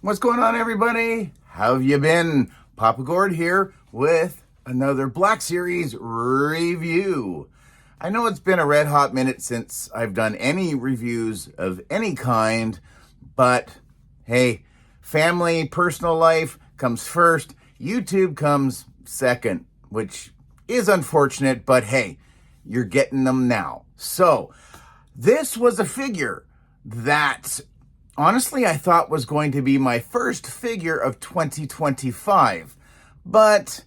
What's going on, everybody? How have you been? Papa Gord here with another Black Series review. I know it's been a red hot minute since I've done any reviews of any kind, but hey, family, personal life comes first. YouTube comes second, which is unfortunate, but hey, you're getting them now. So, this was a figure that honestly I thought was going to be my first figure of 2025. But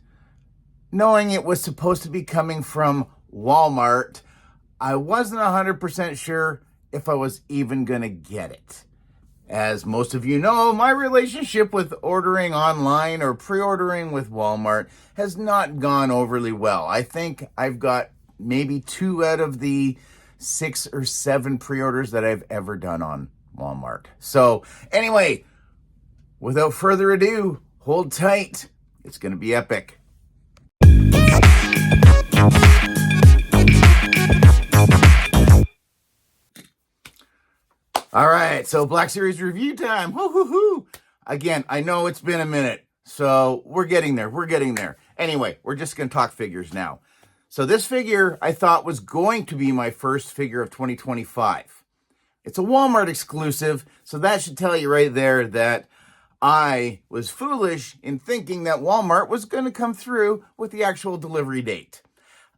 knowing it was supposed to be coming from Walmart, I wasn't 100% sure if I was even going to get it. As most of you know, my relationship with ordering online or pre-ordering with Walmart has not gone overly well. I think I've got maybe 2 out of the 6 or 7 pre-orders that I've ever done on Walmart. So anyway, without further ado, hold tight. It's going to be epic. All right, so Black Series review time. Woo-hoo-hoo. Again, I know it's been a minute, so we're getting there. Anyway, we're just going to talk figures now. So this figure I thought was going to be my first figure of 2025. It's a Walmart exclusive, so that should tell you right there that I was foolish in thinking that Walmart was going to come through with the actual delivery date.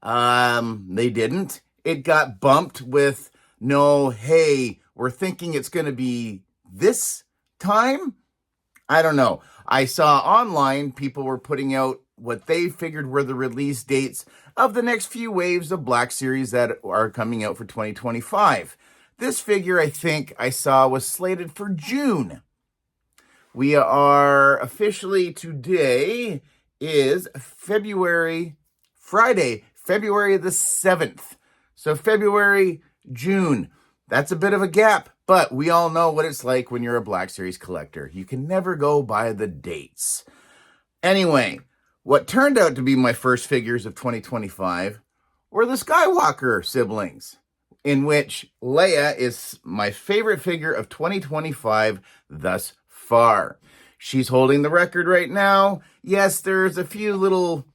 They didn't. It got bumped with no, hey, we're thinking it's going to be this time? I don't know. I saw online people were putting out what they figured were the release dates of the next few waves of Black Series that are coming out for 2025. This figure, I think I saw, was slated for June. We are officially, today is Friday, February the 7th. So February, June. That's a bit of a gap, but we all know what it's like when you're a Black Series collector. You can never go by the dates. Anyway, what turned out to be my first figures of 2025 were the Skywalker siblings, in which Leia is my favorite figure of 2025 thus far. She's holding the record right now. Yes, there's a few little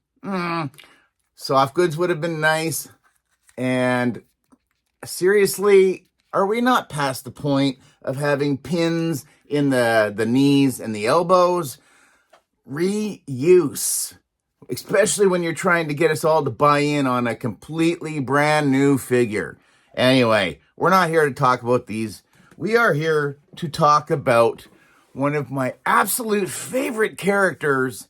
soft goods would have been nice. And seriously, are we not past the point of having pins in the knees and the elbows? Reuse. Especially when you're trying to get us all to buy in on a completely brand new figure. Anyway, we're not here to talk about these. We are here to talk about one of my absolute favorite characters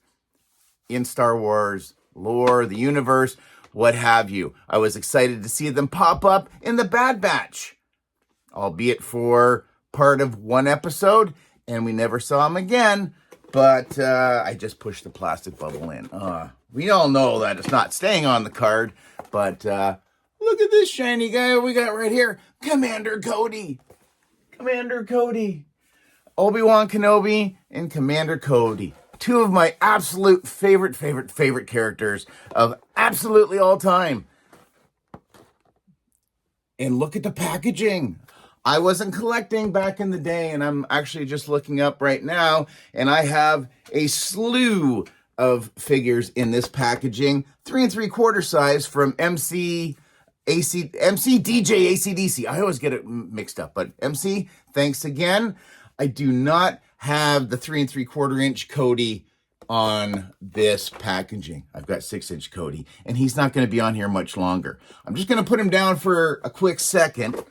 in Star Wars lore, the universe, what have you. I was excited to see them pop up in the Bad Batch, albeit for part of one episode, and we never saw them again. But I just pushed the plastic bubble in. We all know that it's not staying on the card, but look at this shiny guy we got right here. Commander Cody. Commander Cody. Obi-Wan Kenobi and Commander Cody. 2 of my absolute favorite characters of absolutely all time. And look at the packaging. I wasn't collecting back in the day, and I'm actually just looking up right now, and I have a slew of figures in this packaging. 3 3/4 size from MC DJ ACDC. I always get it mixed up, but MC, thanks again. I do not have the 3 3/4 inch Cody on this packaging. I've got 6-inch Cody, and he's not going to be on here much longer. I'm just going to put him down for a quick second.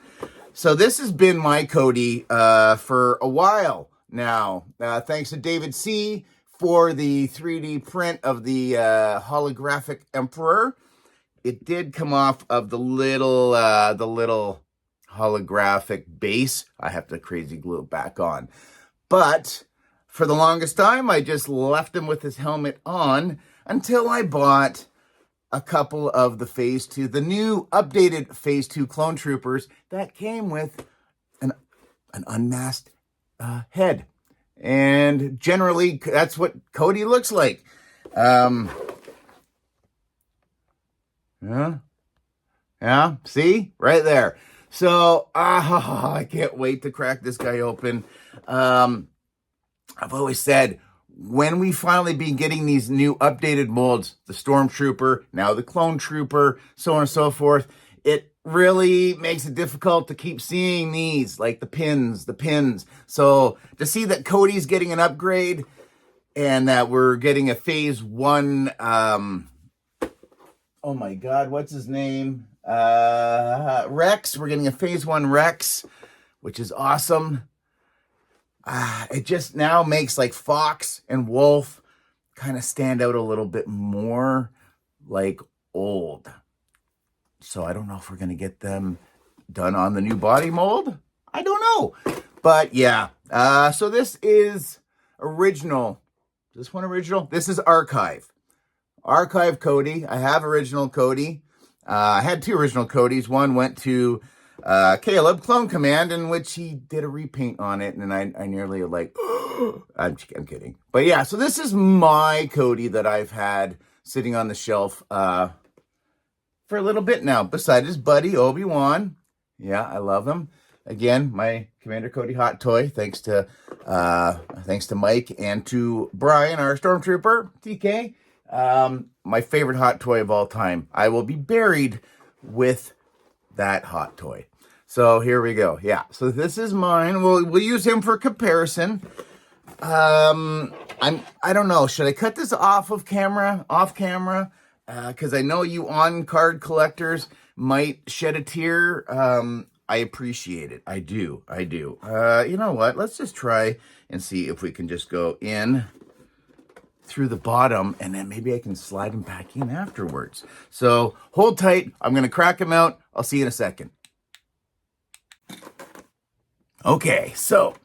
So this has been my Cody for a while now. Thanks to David C. for the 3D print of the holographic Emperor. It did come off of the little holographic base. I have to crazy glue it back on. But for the longest time, I just left him with his helmet on until I bought a couple of the Phase 2, the new updated Phase 2 clone troopers that came with an unmasked head. And generally, that's what Cody looks like. Yeah, see? Right there. So, I can't wait to crack this guy open. I've always said, when we finally be getting these new updated molds, the Stormtrooper, now the Clone Trooper, so on and so forth, it really makes it difficult to keep seeing these, like the pins. So to see that Cody's getting an upgrade and that we're getting a phase 1, oh my God, what's his name? Rex. We're getting a phase 1 Rex, which is awesome. It just now makes like Fox and Wolf kind of stand out a little bit more like old. So I don't know if we're going to get them done on the new body mold. I don't know. But yeah, so this is original. Is this one original? This is Archive. Archive Cody. I have original Cody. I had 2 original Codys. One went to Caleb Clone Command, in which he did a repaint on it, and I nearly like, I'm kidding. But yeah, so this is my Cody that I've had sitting on the shelf for a little bit now, beside his buddy Obi-Wan. Yeah, I love him. Again, my Commander Cody hot toy, thanks to Mike and to Brian, our Stormtrooper, TK. My favorite hot toy of all time. I will be buried with that hot toy. So here we go. Yeah, so this is mine. We'll use him for comparison. I don't know. Should I cut this off camera? Because I know you on-card collectors might shed a tear. I appreciate it. I do. You know what? Let's just try and see if we can just go in through the bottom, and then maybe I can slide him back in afterwards. So hold tight. I'm going to crack him out. I'll see you in a second. Okay, so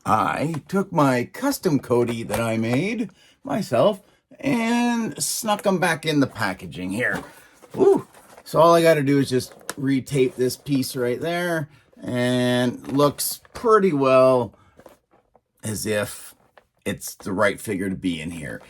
I took my custom Cody that I made myself and snuck them back in the packaging here. Ooh. So all I got to do is just retape this piece right there, and looks pretty well as if it's the right figure to be in here.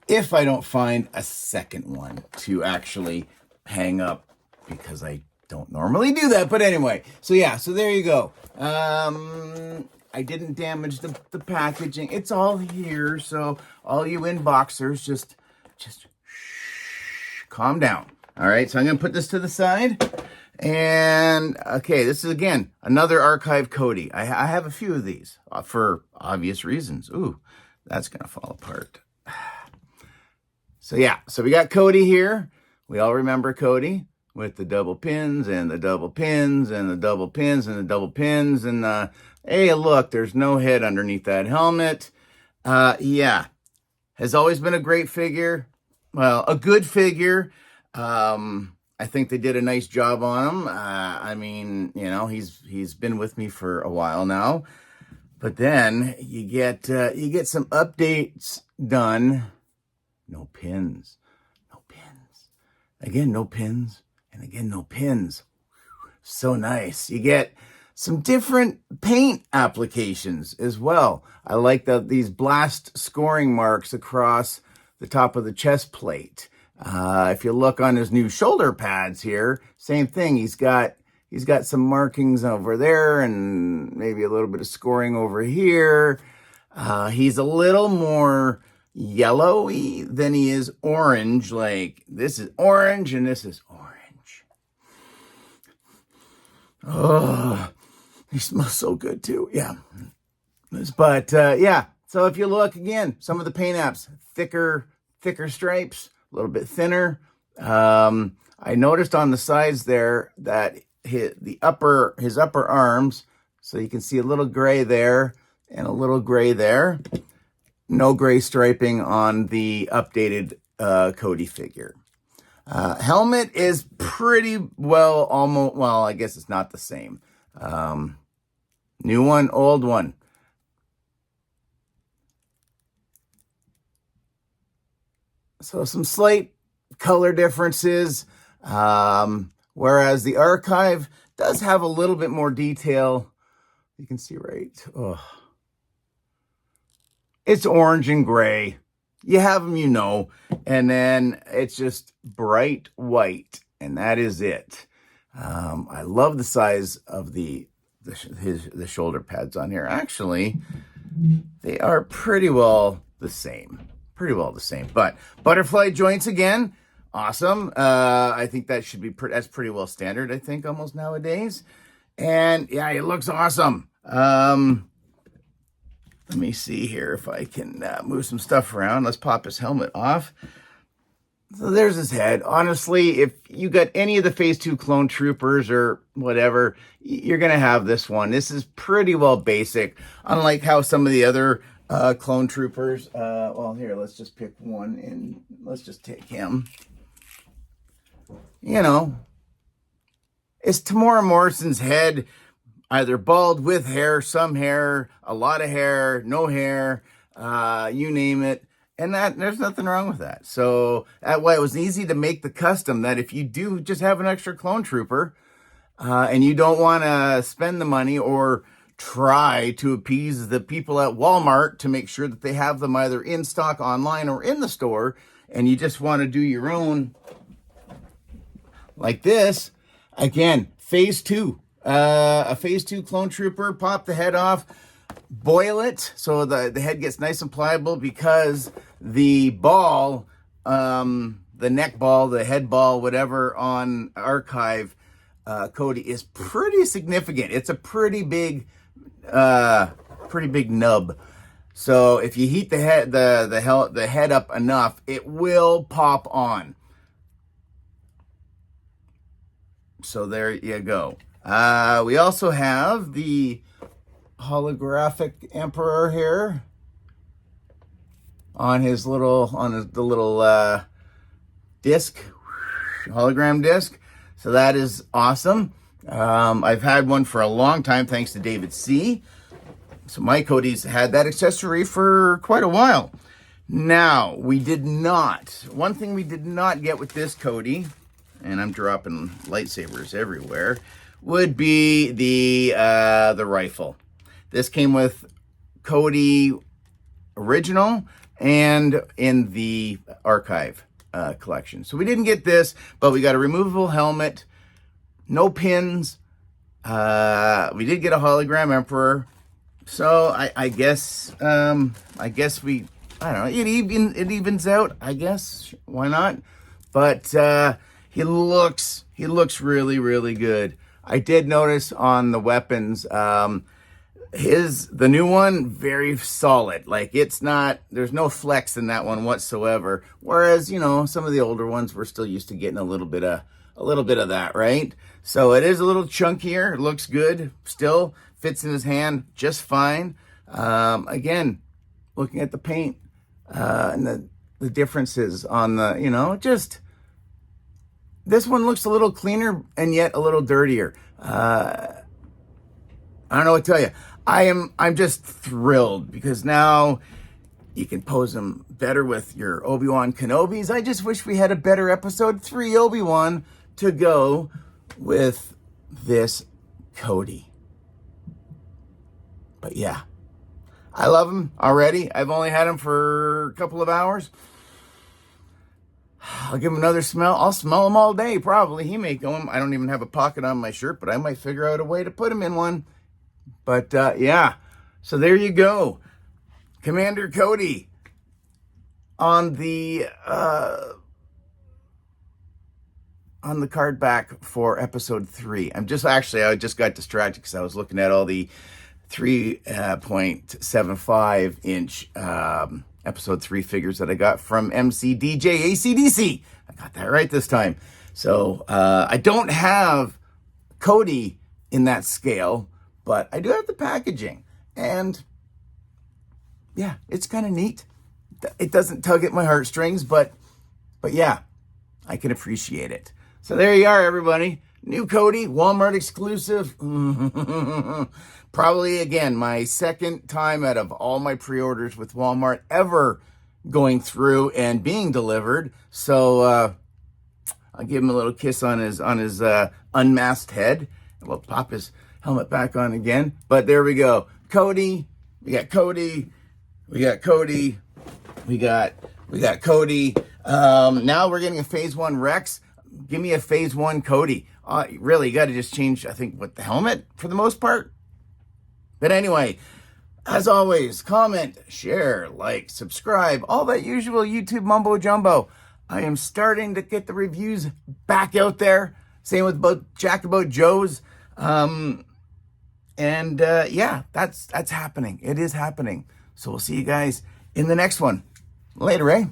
If I don't find a second one to actually hang up, because I don't normally do that. But anyway, so yeah, so there you go. I didn't damage the packaging. It's all here. So all you inboxers, just shh, calm down. All right, so I'm going to put this to the side. And, okay, this is, again, another Archive Cody. I have a few of these for obvious reasons. Ooh, that's going to fall apart. So, yeah, so we got Cody here. We all remember Cody with the double pins and the double pins and the double pins and the double pins. And, hey, look, there's no head underneath that helmet. Yeah, has always been a great figure. Well, a good figure. I think they did a nice job on him. I mean, you know, he's been with me for a while now. But then you get some updates done. No pins. No pins. Again, no pins. And again, no pins. So nice. You get some different paint applications as well. I like these blast scoring marks across the top of the chest plate. If you look on his new shoulder pads here, same thing. He's got some markings over there and maybe a little bit of scoring over here. He's a little more yellowy than he is orange. Like, this is orange and this is orange. Oh, he smells so good too. Yeah. But, yeah. So if you look again, some of the paint apps, thicker stripes, a little bit thinner. I noticed on the sides there that his upper arms, so you can see a little gray there and a little gray there. No gray striping on the updated Cody figure. Helmet is pretty well, almost, well, I guess it's not the same. New one, old one. So some slight color differences, whereas the Archive does have a little bit more detail. You can see right. Oh. It's orange and gray. You have them, you know. And then it's just bright white, and that is it. I love the size of the shoulder pads on here. Actually, they are pretty well the same. Pretty well the same. But butterfly joints again, awesome. I think that should be that's pretty well standard, I think, almost nowadays. And yeah, it looks awesome. Let me see here if I can move some stuff around. Let's pop his helmet off. So there's his head. Honestly, if you got any of the Phase 2 clone troopers or whatever, you're going to have this one. This is pretty well basic, unlike how some of the other clone troopers, well, here, let's just pick one and let's just take him. You know, it's Tamora Morrison's head, either bald, with hair, some hair, a lot of hair, no hair, you name it. And that there's nothing wrong with that. So that way it was easy to make the custom that if you do just have an extra clone trooper and you don't want to spend the money or try to appease the people at Walmart to make sure that they have them either in stock online or in the store, and you just want to do your own like this, again, Phase 2. A Phase 2 clone trooper, pop the head off, boil it so the head gets nice and pliable, because the ball, the neck ball, the head ball, whatever on Archive, Cody, is pretty significant. It's a pretty big nub. So if you heat the head up enough, it will pop on. So there you go. We also have the holographic Emperor here on his little disc, hologram disc. So that is awesome. I've had one for a long time, thanks to David C. So my Cody's had that accessory for quite a while. Now, one thing we did not get with this Cody, and I'm dropping lightsabers everywhere, would be the rifle. This came with Cody original and in the Archive collection. So we didn't get this, but we got a removable helmet, no pins. We did get a hologram Emperor. So I guess we, I don't know, it evens out, I guess. Why not? But he looks really, really good. I did notice on the weapons, the new one, very solid. Like, there's no flex in that one whatsoever. Whereas, some of the older ones, we're still used to getting a little bit of that, right? So it is a little chunkier. It looks good. Still fits in his hand just fine. Again, looking at the paint and the differences on the, this one looks a little cleaner and yet a little dirtier. I don't know what to tell you. I'm just thrilled because now you can pose them better with your Obi-Wan Kenobis. I just wish we had a better episode 3 Obi-Wan to go with this Cody. But yeah, I love him already. I've only had him for a couple of hours. I'll give him another smell. I'll smell him all day, probably. He may go. I don't even have a pocket on my shirt, but I might figure out a way to put him in one. But yeah, so there you go. Commander Cody on the card back for episode 3. I just got distracted because I was looking at all the 3.75 inch episode 3 figures that I got from MCDJ ACDC. I got that right this time. So I don't have Cody in that scale, but I do have the packaging. And yeah, it's kind of neat. It doesn't tug at my heartstrings, but yeah, I can appreciate it. So there you are, everybody. New Cody, Walmart exclusive. Probably, again, my second time out of all my pre-orders with Walmart ever going through and being delivered. So I'll give him a little kiss on his unmasked head. We'll pop his helmet back on again. But there we go. Cody. We got Cody. We got Cody. We got Cody. Now we're getting a Phase 1 Rex. Give me a Phase 1 Cody. Really, you got to just change, I think, the helmet for the most part. But anyway, As always, comment, share, like, subscribe, all that usual YouTube mumbo jumbo. I am starting to get the reviews back out there. Same with Jack About Joe's. Yeah, that's happening. It is happening. So we'll see you guys in the next one. Later, eh?